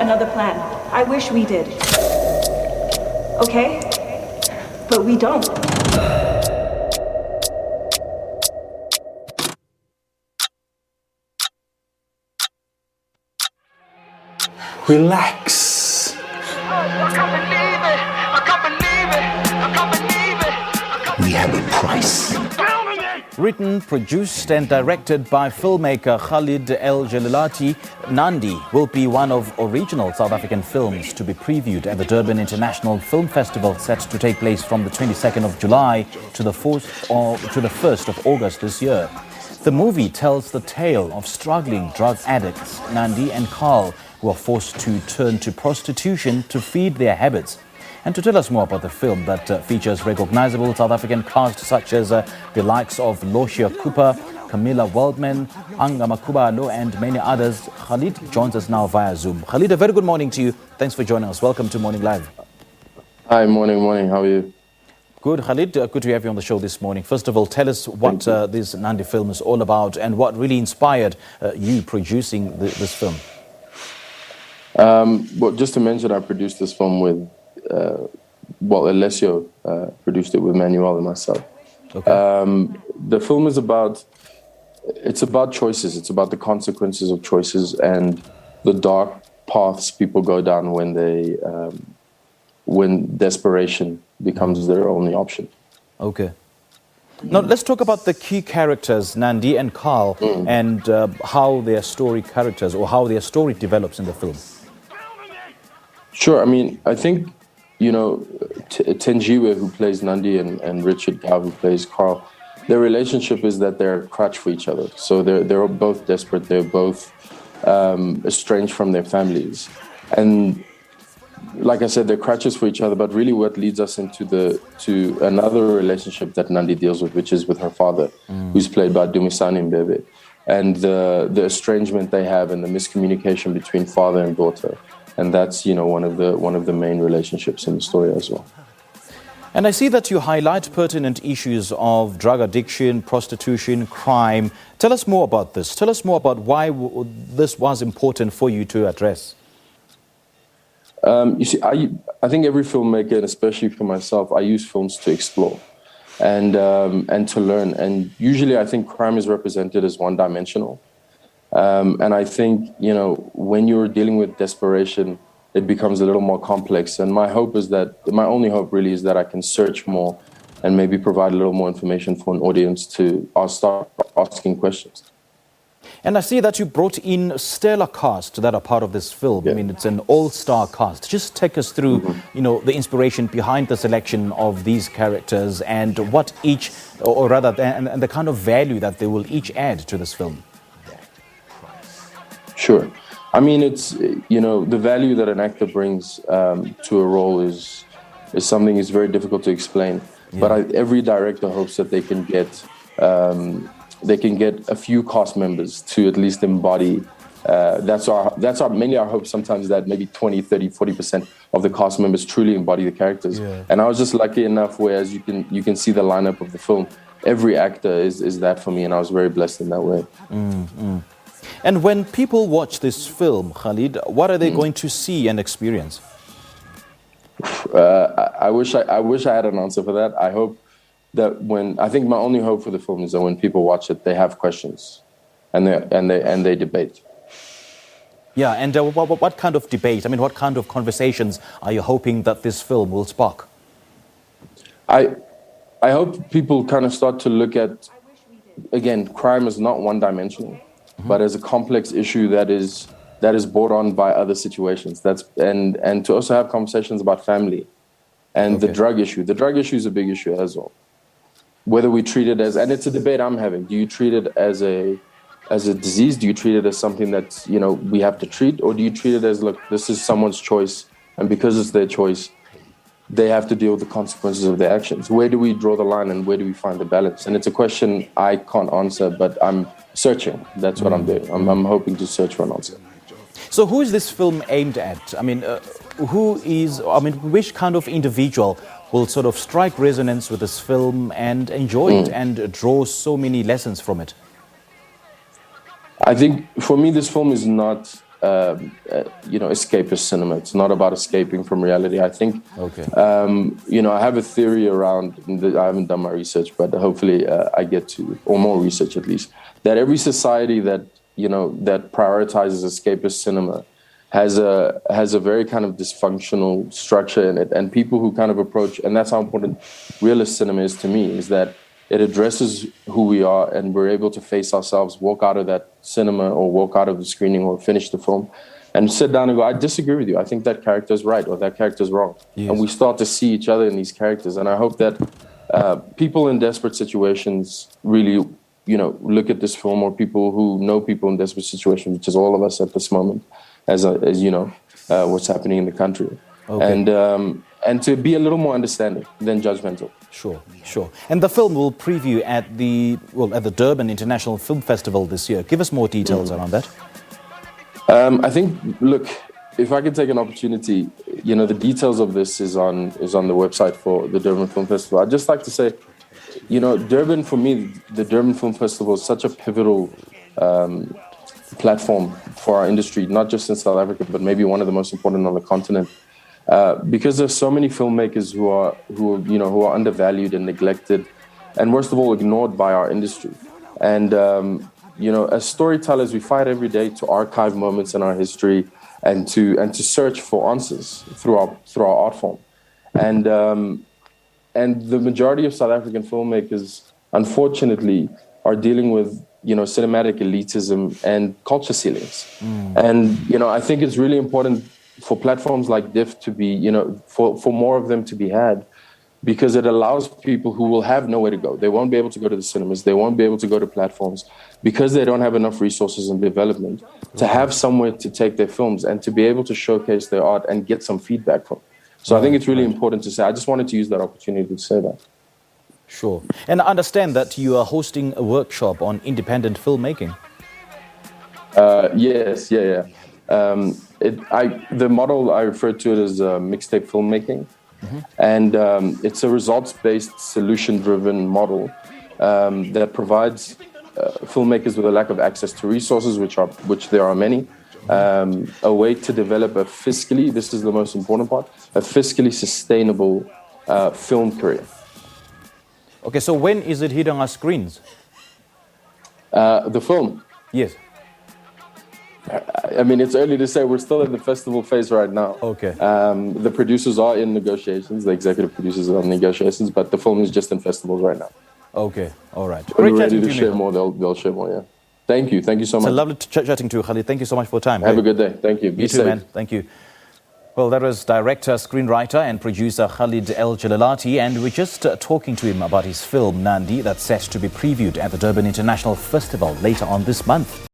another plan. I wish we did. Okay? But we don't. Relax. We have a price. Written, produced and directed by filmmaker Khalid El-Jelailati, Nandi will be one of original South African films to be previewed at the Durban International Film Festival, set to take place from the 22nd of July to the 1st of August this year. The movie tells the tale of struggling drug addicts, Nandi and Carl, who are forced to turn to prostitution to feed their habits. And to tell us more about the film that features recognizable South African cast such as the likes of Lorcia Cooper, Camilla Waldman, Anga Makhubalo and many others, Khalid joins us now via Zoom. Khalid, a very good morning to you. Thanks for joining us. Welcome to Morning Live. Hi, morning. How are you? Good, Khalid. Good to have you on the show this morning. First of all, tell us what this Nandi film is all about and what really inspired you producing this film. Well, just to mention, I produced this film with Alessio produced it with Manuel and myself. Okay. The film is about choices. It's about the consequences of choices and the dark paths people go down when desperation becomes their only option. Okay. Now let's talk about the key characters, Nandi and Carl, and how their story develops in the film. Sure. I mean, I think, Tenjiwe, who plays Nandi, and Richard Gao, who plays Carl, their relationship is that they're a crutch for each other. So they're both desperate. They're both estranged from their families. And like I said, they're crutches for each other. But really what leads us to another relationship that Nandi deals with, which is with her father, who's played by Dumisani Mbebe. And the estrangement they have and the miscommunication between father and daughter. And that's, one of the main relationships in the story as well. And I see that you highlight pertinent issues of drug addiction, prostitution, crime. Tell us more about this. Tell us more about why this was important for you to address. You see, I think every filmmaker, and especially for myself, I use films to explore and to learn. And usually I think crime is represented as one-dimensional. And I think, when you're dealing with desperation, it becomes a little more complex. And my only hope really is that I can search more and maybe provide a little more information for an audience to start asking questions. And I see that you brought in stellar cast that are part of this film. Yeah. I mean, it's an all-star cast. Just take us through, the inspiration behind the selection of these characters and what each, or rather, and the kind of value that they will each add to this film. Sure. I mean, it's, the value that an actor brings to a role is something that's very difficult to explain. Yeah. But every director hopes that they can get a few cast members to at least embody. That's mainly our hope sometimes, that maybe 20, 30, 40% of the cast members truly embody the characters. Yeah. And I was just lucky enough where, as you can see the lineup of the film, every actor is that for me, and I was very blessed in that way. And when people watch this film, Khalid, what are they going to see and experience? I wish I had an answer for that. I hope that I think my only hope for the film is that when people watch it, they have questions, and they debate. Yeah, and what kind of debate? I mean, what kind of conversations are you hoping that this film will spark? I hope people kind of start to look at, again, crime is not one-dimensional. But as a complex issue that is brought on by other situations. And to also have conversations about family and the drug issue. The drug issue is a big issue as well. Whether we treat it as, and it's a debate I'm having. Do you treat it as a disease? Do you treat it as something that we have to treat, or do you treat it as, look, this is someone's choice, and because it's their choice, they have to deal with the consequences of their actions? Where do we draw the line, and where do we find the balance? And it's a question I can't answer, but I'm searching. That's what I'm doing. I'm hoping to search for an answer. So who is this film aimed at? I mean, which kind of individual will sort of strike resonance with this film and enjoy it and draw so many lessons from it? I think for me, this film is not escapist cinema. It's not about escaping from reality. I think, Okay. I have a theory around, I haven't done my research, but hopefully I get to, or more research at least, that every society that prioritizes escapist cinema has a very kind of dysfunctional structure in it. And people who kind of approach, and that's how important realist cinema is to me, is that it addresses who we are and we're able to face ourselves, walk out of that cinema or walk out of the screening or finish the film and sit down and go, I disagree with you. I think that character is right or that character is wrong. Yes. And we start to see each other in these characters. And I hope that people in desperate situations really, look at this film, or people who know people in desperate situations, which is all of us at this moment, as what's happening in the country. Okay. And to be a little more understanding than judgmental. Sure. And the film will preview at the Durban International Film Festival this year. Give us more details around that. I think, look, if I could take an opportunity, the details of this is on the website for the Durban Film Festival. I'd just like to say, Durban, for me, the Durban Film Festival is such a pivotal platform for our industry, not just in South Africa, but maybe one of the most important on the continent. Because there's so many filmmakers who are undervalued and neglected, and worst of all, ignored by our industry. And as storytellers, we fight every day to archive moments in our history and to search for answers through our art form. And the majority of South African filmmakers, unfortunately, are dealing with cinematic elitism and culture ceilings. And I think it's really important for platforms like DIF to be, for more of them to be had, because it allows people who will have nowhere to go. They won't be able to go to the cinemas. They won't be able to go to platforms because they don't have enough resources and development to have somewhere to take their films and to be able to showcase their art and get some feedback from. So I think it's really important to say. I just wanted to use that opportunity to say that. Sure. And I understand that you are hosting a workshop on independent filmmaking. Yes, yeah. The model, I refer to it as mixtape filmmaking. And it's a results-based, solution-driven model that provides filmmakers with a lack of access to resources, which there are many, a way to develop a fiscally, this is the most important part, a fiscally sustainable film career. Okay, so when is it hitting our screens? The film? Yes. I mean, it's early to say. We're still in the festival phase right now. Okay. The producers are in negotiations. The executive producers are in negotiations, but the film is just in festivals right now. Okay, all right. When we're ready to share more, they'll share more, yeah. Thank you so much. It's a lovely chatting to you, Khalid. Thank you so much for your time. Have a good day. Thank you. Be you safe. too, man. Thank you. Well, that was director, screenwriter and producer Khalid El-Jelailati, and we're just talking to him about his film, Nandi, that's set to be previewed at the Durban International Festival later on this month.